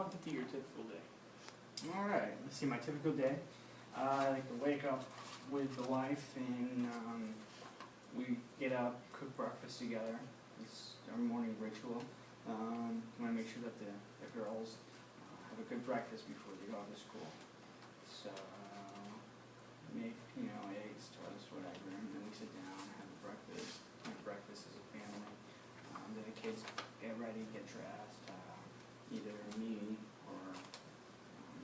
walk me through your typical day. Alright, let's see, my typical day. I like to wake up with the wife and we get up, cook breakfast together. It's our morning ritual. We want to make sure that the girls have a good breakfast before they go to school. So, make, eggs, toast, whatever, and then we sit down and have breakfast. Have breakfast as a family. Then the kids get ready, get dressed. Either me or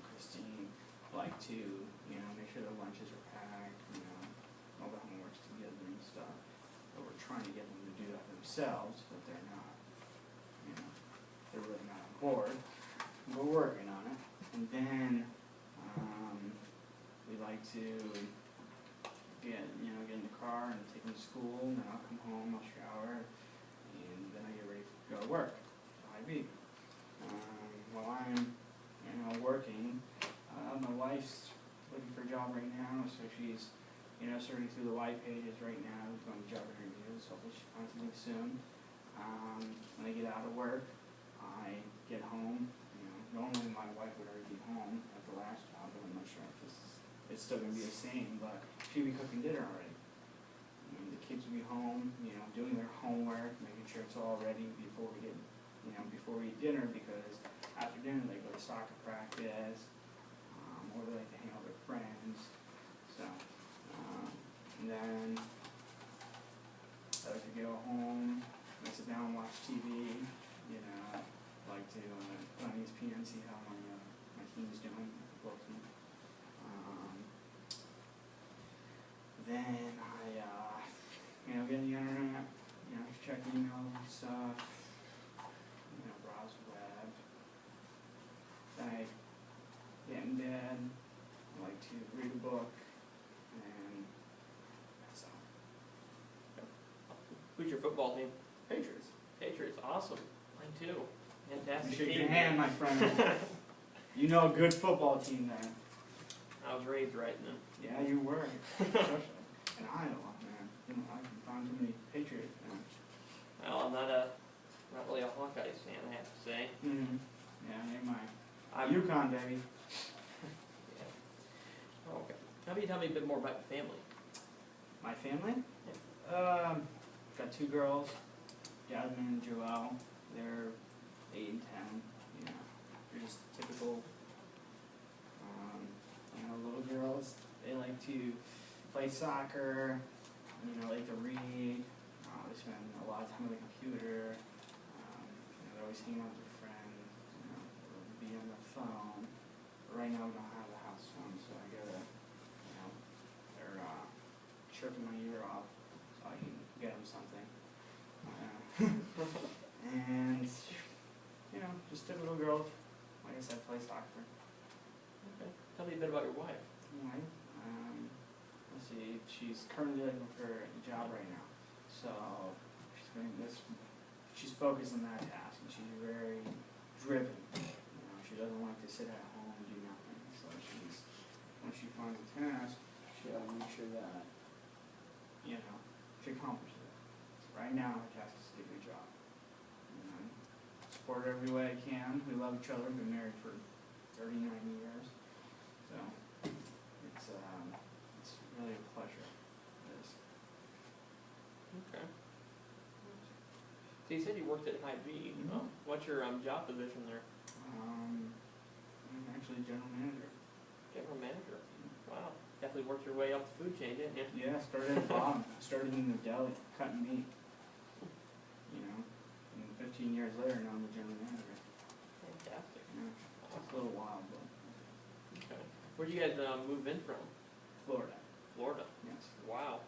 Christine like to, make sure their lunches are packed, all the homework's together and stuff. But we're trying to get them to do that themselves, but they're not, they're really not on board. We're working on it. And then we like to get in the car and take them to school, and then I'll come home, I'll shower, and then I get ready to go to work. IB. While I'm, working, my wife's looking for a job right now, so she's, searching through the white pages right now, going to job interviews. Hopefully she finds something soon. When I get out of work, I get home. Normally my wife would already be home at the last job, but I'm not sure if it's still going to be the same. But she'll be cooking dinner already. The kids will be home, doing their homework, making sure it's all ready before we get, before we eat dinner, because after dinner they go to soccer practice, or they like to hang out with their friends. So, and then I like to go home, I sit down and watch TV, I like to put on ESPN, see how my team's doing, the football team. Then I, get on the internet, check emails and stuff, browse the web. Then I get in bed, I like to read a book, and that's all. Who's your football team? Patriots. Patriots, awesome. Mine too. Fantastic You shake team. your hand, my friend. You know a good football team then. I was raised right then. Yeah, you were. Especially in Iowa, man. I can find too many Patriots fans. Well, I'm not really a Hawkeyes fan, I have to say. Mm-hmm. Yeah, never mind. I'm UConn, baby. Yeah. Oh, okay. How about you tell me a bit more about your family? My family? Yeah. Got two girls, Jasmine and Joelle. They're 8 and 10. They're just typical, little girls. They like to play soccer. Like to read. They spend a lot of time on the computer. They're always hanging out with their friends. Or be on the phone. But right now we don't have a house phone, so I gotta, they're chirping my ear off so I can get them something. And just typical girls. Like I said, play soccer. Okay. Tell me a bit about your wife. Wife. Let's see. She's currently looking for a job right now, so she's doing this. She's focused on that task, and she's very driven. She doesn't like to sit at home and do nothing. So when she finds a task, she has to make sure that she accomplishes it. Right now, her task is to get a good job. Support her every way I can. We love each other. We've been married for 39 years, so it's really a pleasure. It is. Okay. So you said you worked at Hy-Vee. Mm-hmm. What's your job position there? I'm actually general manager. General manager. Wow. Definitely worked your way up the food chain, didn't you? Yeah, started at the bottom. Started in the deli, cutting meat. And 15 years later, now I'm the general manager. Fantastic. Yeah, it's a little wild, but. Okay. Where did you guys move in from? Florida. Florida. Yes. Wow.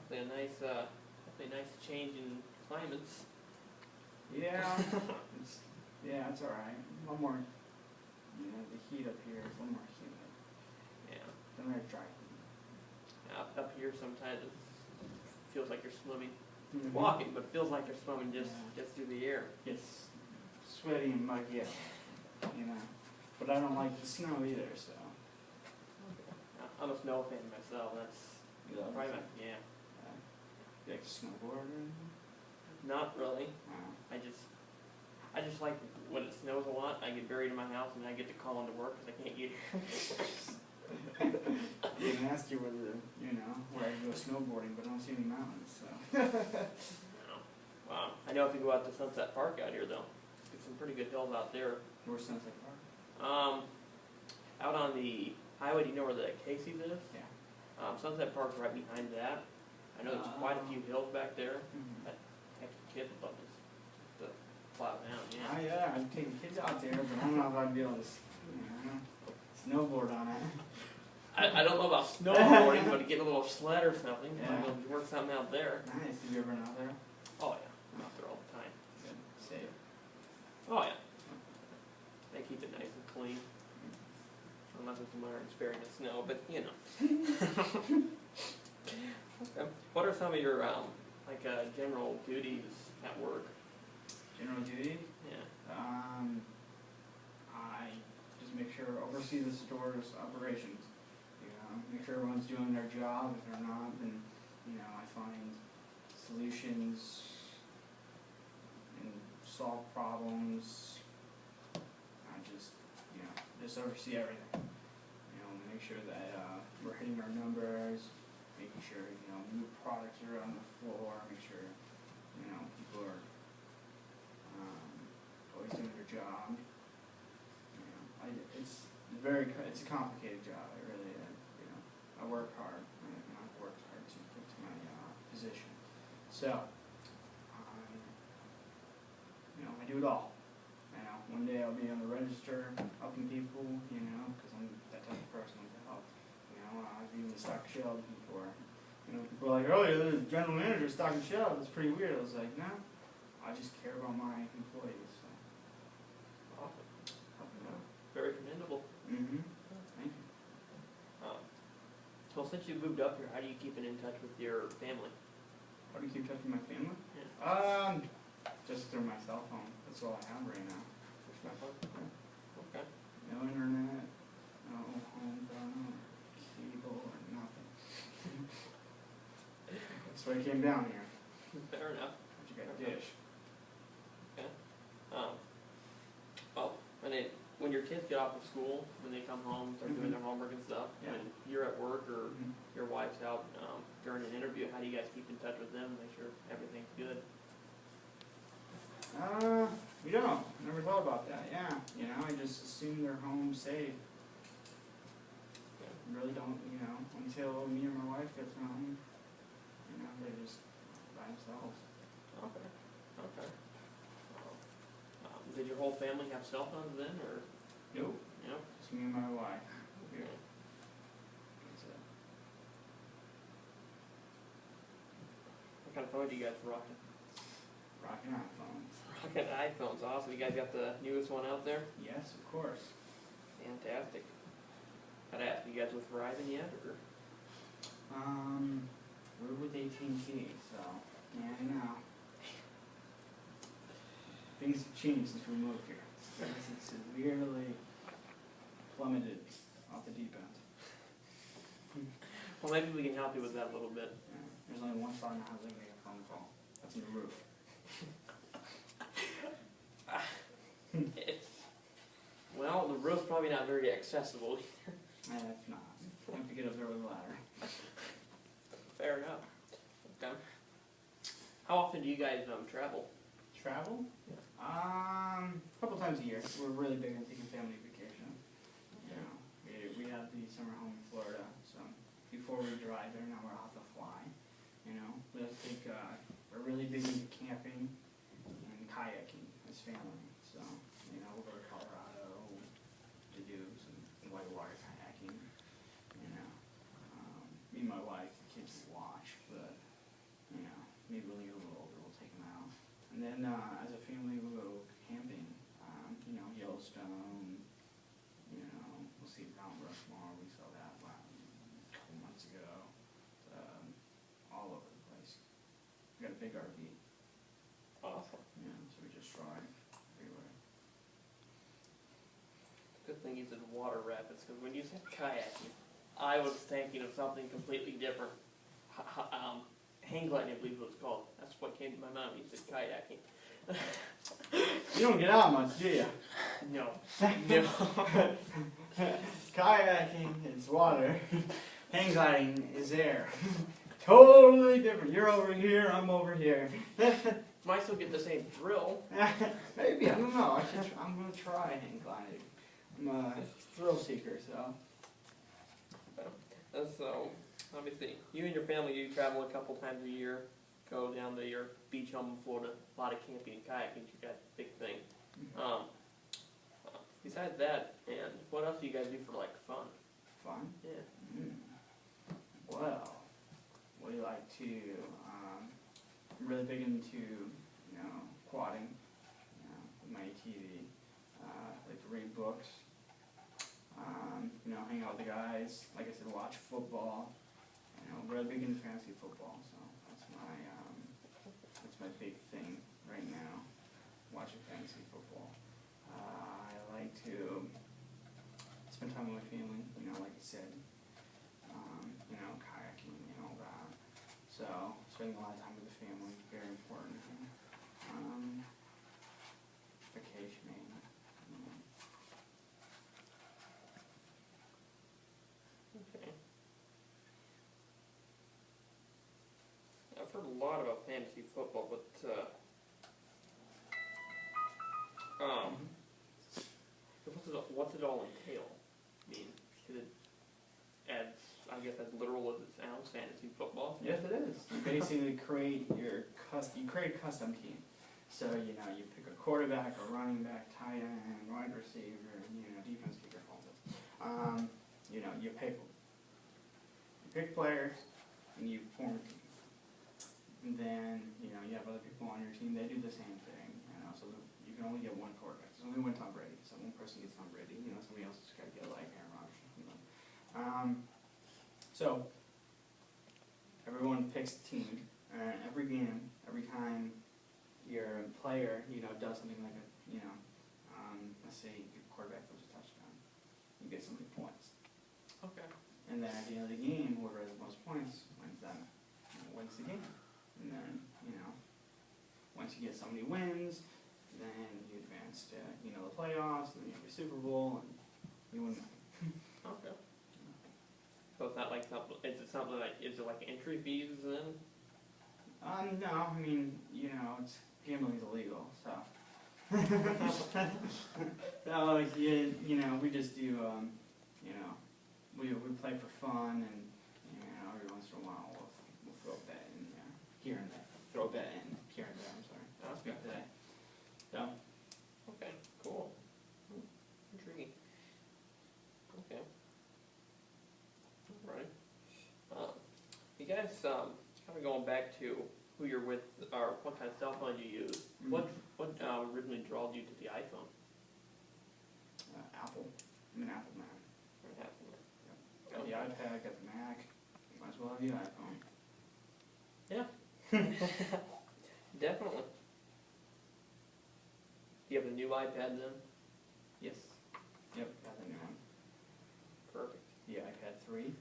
Definitely a nice change in climates. Yeah. It's all right. A little more. The heat up here is a little more humid. Yeah. Then they're dry. Up here sometimes it feels like you're swimming. Mm-hmm. Walking, but it feels like you're swimming just through the air. Gets sweaty and muggy, But I don't like the snow either, so. I'm a snow fan myself. That's You love probably it? yeah. You like to snowboard or anything? Not really. Wow. I just like when it snows a lot. I get buried in my house and I get to call into work because I can't get here. You can ask you whether, where I can go snowboarding, but I don't see any mountains, so. Wow. I know if you go out to Sunset Park out here though, there's some pretty good hills out there. Where's Sunset Park? Out on the highway, do you know where the Casey's is? Yeah. Sunset Park's right behind that. I know there's quite a few hills back there. Mm-hmm. Heck, kids love to plow down, yeah. Yeah, I've taken kids out there, but I don't know if I'd be able to, snowboard on it. I don't know about snowboarding, but to get a little sled or something, Yeah. we'll work something out there. Nice. Have you ever been out there? Oh yeah, I'm out there all the time. Good. Safe. Oh yeah. They keep it nice and clean. Unless it's minor sparing the snow, but Okay. What are some of your general duties at work? General duty? Yeah. I just make sure, oversee the store's operations. Make sure everyone's doing their job. If they're not, then, I find solutions and solve problems. I just oversee everything. Make sure that we're hitting our numbers, making sure, new products are on the floor, make sure, people are always doing their job. It's a complicated job. It really is. I work hard. I've worked hard to get to my position. So, I do it all. One day I'll be on the register helping people, because I'm that type of person to help. I've even stocked shelves before. People are like, oh, you're the general manager stocking shelves. It's pretty weird. I was like, no, I just care about my employees. So. Awesome. Help them out. Very commendable. Mm-hmm. Thank you. Well, since you moved up here, how do you keep in touch with your family? How do you keep touch with my family? Yeah. Just through my cell phone. That's all I have right now. Okay. No internet, no home phone, cable, or nothing. That's why I came down here. Fair enough. But you got a dish. Okay. And then when your kids get off of school, when they come home, start doing their homework and stuff, Yeah. and you're at work or Mm-hmm. your wife's out during an interview, how do you guys keep in touch with them, make sure everything's good? We don't. Never thought about that. Yeah. I just assume they're home safe. Really don't, until me or my wife gets home, they're just by themselves. Okay. Did your whole family have cell phones then, or? Nope. No? Just me and my wife. Okay. That's it. What kind of phone do you guys rocking? Rocking iPhones. Rocking iPhones, awesome. You guys got the newest one out there? Yes, of course. Fantastic. Gotta ask, you guys with Verizon yet, or? We're with AT&T, so yeah, I know. Things have changed since we moved here. It's severely plummeted off the deep end. Well, maybe we can help you with that a little bit. Yeah, there's only one spot in the house that can make a phone call. That's in the roof. Well, the roof's probably not very accessible. It's not. I have to get up there with a ladder. Fair enough. Okay. How often do you guys travel? Travel? A couple times a year. We're really big on taking family vacation. We have the summer home in Florida, so before we drive there, now we're off to fly. We're really big into camping and kayaking as family. So, we'll go to Colorado to do some whitewater kayaking. Me and my wife, the kids will watch, but, maybe when they get a little older, we'll take them out. And then, as a family, we'll go camping, Yellowstone, we'll see Mount Rushmore, we saw that a couple months ago, all over the place. We got a big RV, Awesome. so we just drive everywhere. Good thing you said water rapids, because when you said kayaking, I was thinking of something completely different. Hang gliding, I believe what it's called. That's what came to my mind when you said kayaking. You don't get out much, do you? No. No. Kayaking is water. Hang gliding is air. Totally different. You're over here, I'm over here. Might still get the same thrill. Maybe, I don't know. I'm gonna try hang gliding. I'm a thrill seeker, so. So, obviously, you and your family, you travel a couple times a year, go down to your beach home in Florida, a lot of camping and kayaking, you got a big thing. Besides that, and what else do you guys do for like fun? Fun? Yeah. Well, we like to, I'm really big into, quadding, with my ATV. Like to read books, hang out with the guys, like I said, watch football. Really big into fantasy football, so that's my big thing right now, watching fantasy football. I like to spend time with my family, like I said, kayaking and all that. So, spending a lot of time with the family, very important. Vacationing. Okay. I've heard a lot about fantasy football, but what's it all entail? I mean, is it as literal as it sounds, fantasy football? Yes, it is. You basically create a custom team. So, you pick a quarterback, a running back, tight end, wide receiver, defense kicker, all this. You pick players, and you form a team. And then, you have other people on your team, they do the same thing, so you can only get one quarterback. There's only one Tom Brady, so one person gets Tom Brady, somebody else has got to get like Aaron Rodgers or something. So, everyone picks a team, and every game, every time your player, does something like let's say your quarterback throws a touchdown, you get so many points. Okay. And then at the end of the game, whoever has the most points wins the game. And then, once you get so many wins, then you advance to, the playoffs, and then you have a Super Bowl, and you win. Okay. So it's not like something, is it like entry fees then? No, I mean, gambling's illegal, so. So, we just do, we play for fun, and, every once in a while we'll throw a bet in there, here and there. Throw a bet in, here and there, I'm sorry. I'll speak today. So. Okay, cool. Intriguing. Okay. Alright. You guys, kind of going back to who you're with, or what kind of cell phone you use, what originally drew you to the iPhone? Apple. I'm an Apple man. You're an Apple man. Got the iPad, got the Mac, might as well have the iPhone. Yeah. Definitely. Do you have a new iPad then? Yes. Yep, got the new one. Perfect. The iPad 3.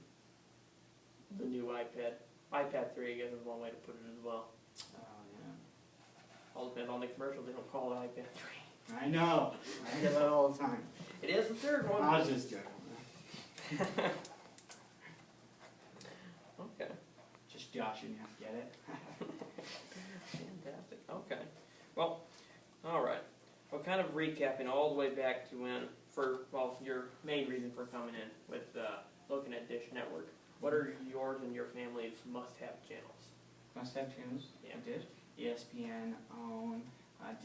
The new iPad. iPad 3, I guess, is one way to put it as well. Oh, yeah. All depends on the commercial, they don't call it iPad 3. I know. I hear that all the time. It is the third one. I was just joking. Okay. Just joshing you, get it? Fantastic. Okay. Well, alright. Well, kind of recapping all the way back to when, your main reason for coming in with looking at Dish Network. What are yours and your family's must-have channels? Must-have channels? Yeah. I did. ESPN, OWN,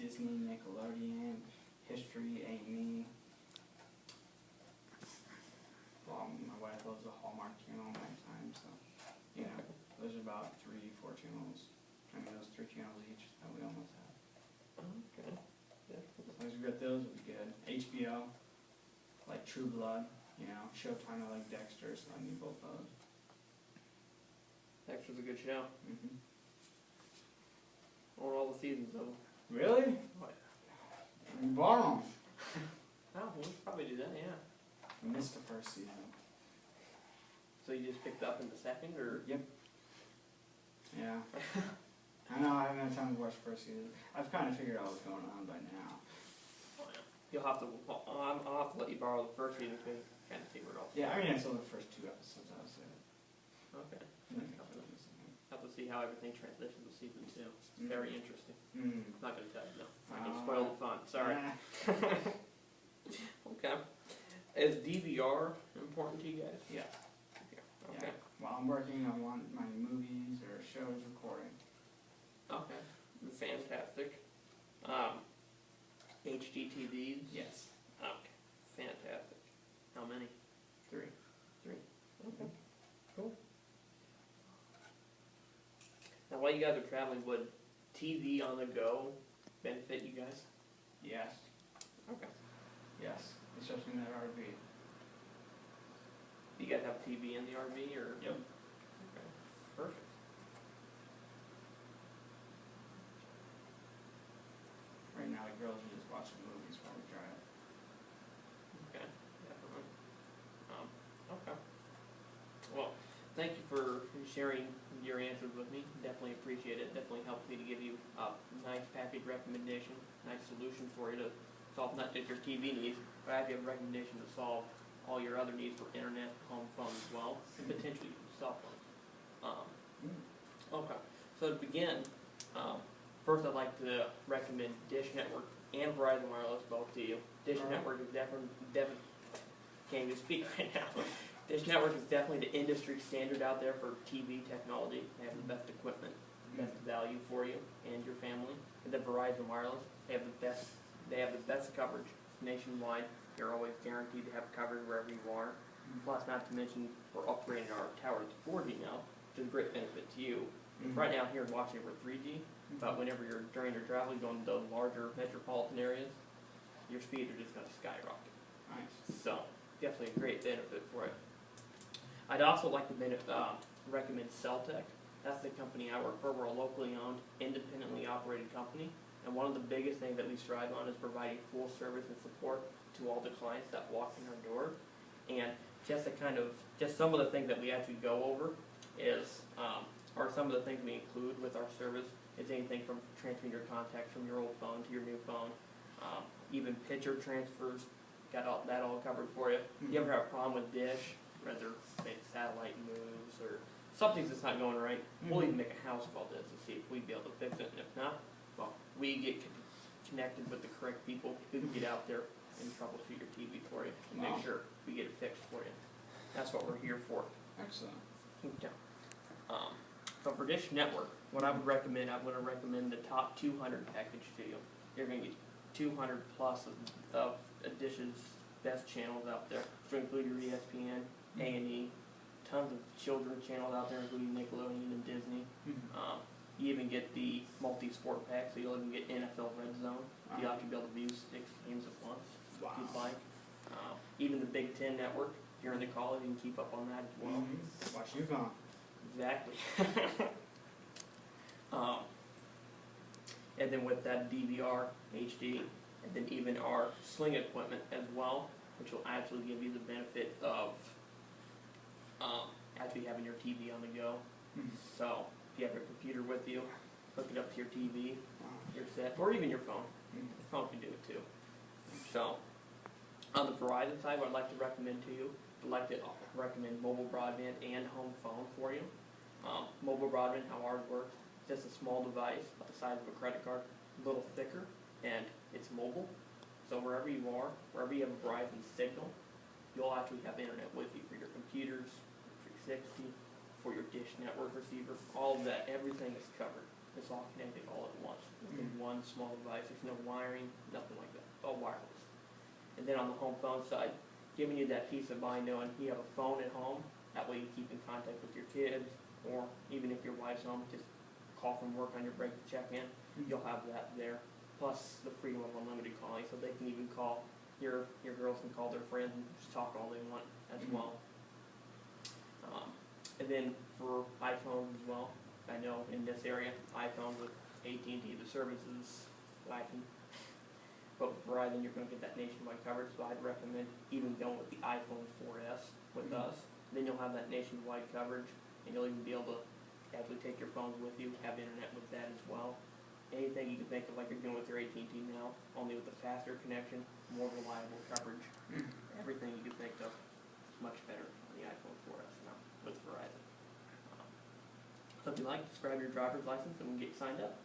Disney, Nickelodeon, History, A&E. Well, my wife loves the Hallmark channel at that time, so, those are about 3-4 channels. I mean, those 3 channels each that we almost have. Okay. Yeah. As long as we got those, it'll be good. HBO, like True Blood, Showtime, I like Dexter, so I need both those. Dexter's a good show. Mm-hmm. Or all the seasons of them. Really? What? You borrow them. Oh, we should probably do that, yeah. I missed the first season. So you just picked up in the second, or? Yep. Yeah. I know, I haven't had time to watch the first season. I've kind of figured out what's going on by now. Oh, I'll have to let you borrow the first season because kind of see where it all. Yeah, I mean, I saw the first 2 episodes. I would say. Okay. Mm. Have to see how everything transitions to season 2. It's very interesting. Mm. I'm not gonna tell you. No, I'm gonna spoil the fun. Sorry. Okay. Is DVR important to you guys? Yeah. Okay. Yeah. While I'm working, I want my movies or shows recording. Okay. Fantastic. HDTVs? Yes. Okay. Fantastic. How many? 3. Okay. Cool. Now, while you guys are traveling, would TV on the go benefit you guys? Yes. Okay. Yes. Especially in that RV. Do you guys have TV in the RV or? Yep. Okay. Perfect. Right now, the girls are just watching movies while we drive. Okay. Definitely. Okay. Well, thank you for sharing your answers with me. Definitely appreciate it. Definitely helps me to give you a nice package recommendation, nice solution for you to solve not just your TV needs, but I have a recommendation to solve all your other needs for internet, home phone as well, and potentially cell phones. Okay. So to begin, first I'd like to recommend Dish Network and Verizon Wireless both to you. Dish Network is definitely can't even speak right now. Dish Network is definitely the industry standard out there for TV technology. They have the best equipment, best value for you and your family. And then Verizon Wireless, they have the best coverage nationwide. You're always guaranteed to have coverage wherever you are. Plus, not to mention, we're upgrading our tower to 4G now, which is a great benefit to you. Right now here in Washington we're 3G, but whenever you're during your travel, going to those larger metropolitan areas, your speeds are just going to skyrocket. Nice. So, definitely a great benefit for it. I'd also like to recommend Celtec. That's the company I work for. We're a locally owned, independently operated company. And one of the biggest things that we strive on is providing full service and support to all the clients that walk in our door. And just some of the things that we actually go over are some of the things we include with our service is anything from transferring your contacts from your old phone to your new phone, even picture transfers, got that all covered for you. If you ever have a problem with Dish, whether satellite moves or something's just not going right, we'll even make a house call to see if we'd be able to fix it, and if not, well, we get connected with the correct people who can get out there and troubleshoot your TV for you and make sure we get it fixed for you. That's what we're here for. Excellent. Okay. So for Dish Network, what I would recommend, the top 200 package to you. You're going to get 200 plus of Dish's best channels out there, to include your ESPN, A&E, tons of children's channels out there, including Nickelodeon and Disney. You even get the multi-sport pack, so you'll even get NFL Red Zone. You'll actually be able to view 6 games at once, if you'd like. Even the Big Ten Network, if you're into college, you can keep up on that as well. Watch UConn. Exactly. And then with that DVR, HD, and then even our Sling equipment as well, which will actually give you the benefit of actually having your TV on the go. So if you have your computer with you, hook it up to your TV, your set, or even your phone. Your phone can do it too. So on the Verizon side, what I'd like to recommend to you, I'd like to recommend mobile broadband and home phone for you. Mobile broadband, how ours works, just a small device about the size of a credit card, a little thicker, and it's mobile. So wherever you are, wherever you have a Verizon signal, you'll actually have internet with you for your computers, 360, for your Dish Network receiver, all of that, everything is covered. It's all connected all at once in one small device. There's no wiring, nothing like that. It's all wireless. And then on the home phone side, giving you that peace of mind knowing you have a phone at home. That way you keep in contact with your kids, or even if your wife's home, just call from work on your break to check in. You'll have that there. Plus the freedom of unlimited calling, so they can even call, your girls can call their friends and just talk all they want as well. And then for iPhones as well, I know in this area, iPhones with AT&T, the service is lacking. But with Verizon, you're going to get that nationwide coverage, so I'd recommend even going with the iPhone 4S with us. Then you'll have that nationwide coverage, and you'll even be able to actually take your phones with you, have internet with that as well. anything you can think of, like you're doing with your AT&T now, only with a faster connection, more reliable coverage, everything you can think of is much better on the iPhone 4S now with Verizon. So if you like, just grab your driver's license and we'll get you signed up.